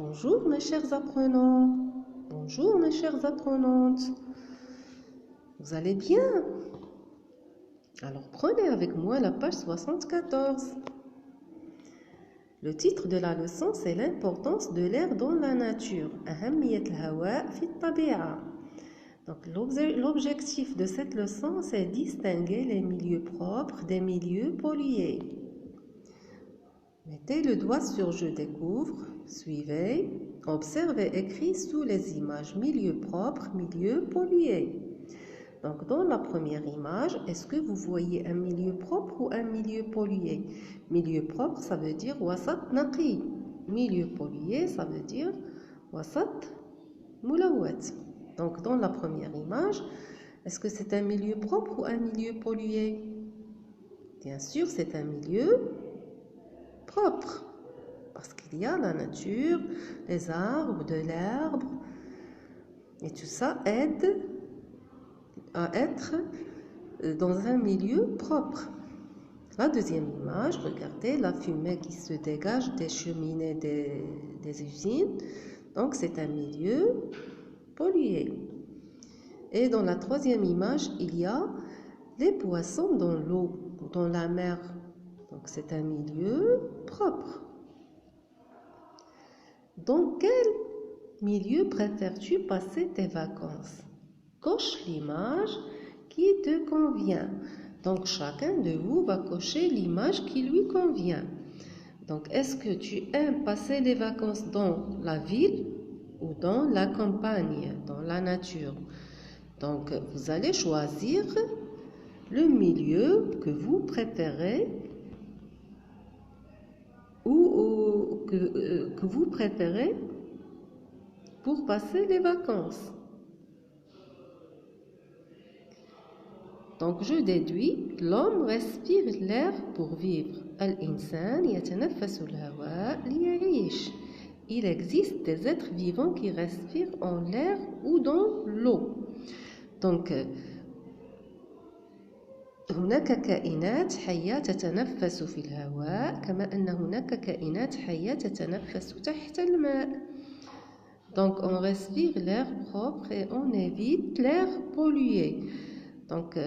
Bonjour mes chers apprenants, bonjour mes chères apprenantes. Vous allez bien? Alors prenez avec moi la page 74. Le titre de la leçon, c'est l'importance de l'air dans la nature. أهمية الهواء في الطبيعة. Donc l'objectif de cette leçon, c'est distinguer les milieux propres des milieux pollués. Mettez le doigt sur je découvre, suivez, observez écrit sous les images milieu propre, milieu pollué. Donc dans la première image, est-ce que vous voyez un milieu propre ou un milieu pollué? Milieu propre, ça veut dire wasat naqi. Milieu pollué, ça veut dire wasat mulawat. Donc dans la première image, est-ce que c'est un milieu propre ou un milieu pollué? Bien sûr, c'est un milieu propre, parce qu'il y a la nature, les arbres, de l'herbe, et tout ça aide à être dans un milieu propre. La deuxième image, regardez la fumée qui se dégage des cheminées des usines, donc c'est un milieu pollué. Et dans la troisième image, il y a les poissons dans l'eau, dans la mer, donc c'est un milieu propre. Dans quel milieu préfères-tu passer tes vacances? Coche l'image qui te convient. Donc chacun de vous va cocher l'image qui lui convient. Donc est-ce que tu aimes passer les vacances dans la ville ou dans la campagne, dans la nature? Donc vous allez choisir le milieu que vous préférez ou que vous préférez pour passer les vacances. Donc je déduis, l'homme respire l'air pour vivre. Al-insan yatanaffasu al-hawa liya'ish. Il existe des êtres vivants qui respirent en l'air ou dans l'eau. Donc هناك كائنات حية تتنفس في الهواء كما أن هناك كائنات حية تتنفس تحت الماء. Donc on respire l'air propre et on évite l'air pollué. Donc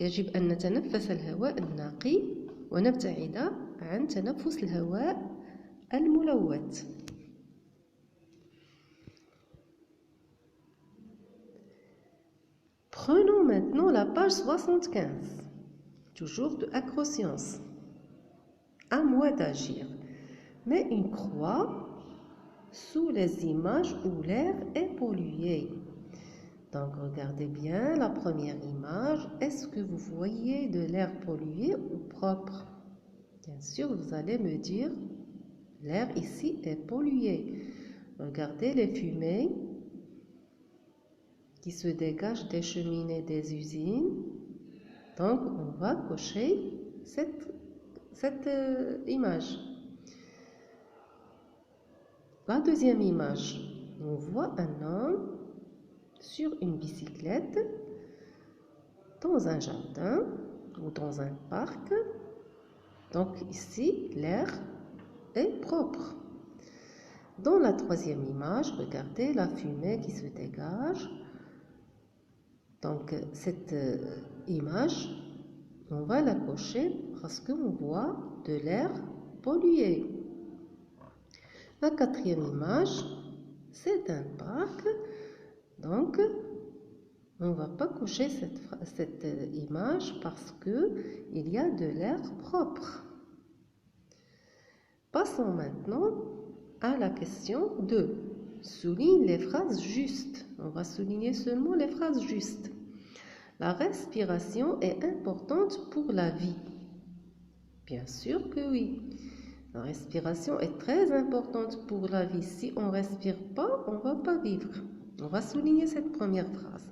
يجب أن نتنفس الهواء النقي ونبتعد عن تنفس الهواء الملوث. Prenons maintenant la page 75, toujours de Acrosciences. À moi d'agir. Mets une croix sous les images où l'air est pollué. Donc regardez bien la première image. Est-ce que vous voyez de l'air pollué ou propre? Bien sûr, vous allez me dire l'air ici est pollué. Regardez les fumées qui se dégagent des cheminées des usines. Donc on va cocher cette image. La deuxième image, on voit un homme sur une bicyclette dans un jardin ou dans un parc. Donc ici, l'air est propre. Dans la troisième image, regardez la fumée qui se dégage. Donc cette image, on va la cocher parce qu'on voit de l'air pollué. La quatrième image, c'est un parc. Donc, on ne va pas cocher cette image parce qu'il y a de l'air propre. Passons maintenant à la question 2. Souligne les phrases justes. On va souligner seulement les phrases justes. La respiration est importante pour la vie. Bien sûr que oui. La respiration est très importante pour la vie. Si on ne respire pas, on ne va pas vivre. On va souligner cette première phrase.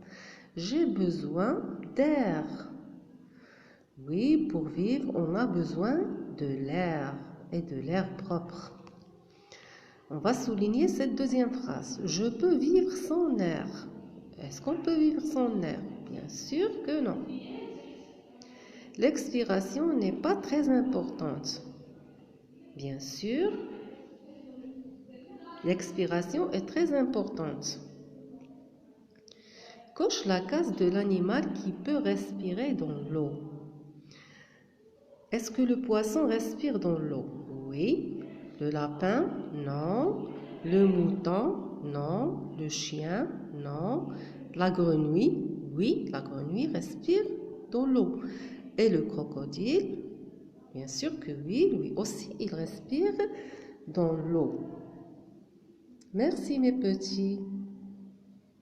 J'ai besoin d'air. Oui, pour vivre, on a besoin de l'air et de l'air propre. On va souligner cette deuxième phrase. Je peux vivre sans air. Est-ce qu'on peut vivre sans air? Bien sûr que non. L'expiration n'est pas très importante. Bien sûr L'expiration est très importante. Coche la case de l'animal qui peut respirer dans l'eau. Est-ce que le poisson respire dans l'eau? Oui. Le lapin? Non. Le mouton? Non. Le chien? Non. La grenouille? Oui, la grenouille respire dans l'eau. Et le crocodile? Bien sûr que oui, lui aussi, il respire dans l'eau. Merci mes petits.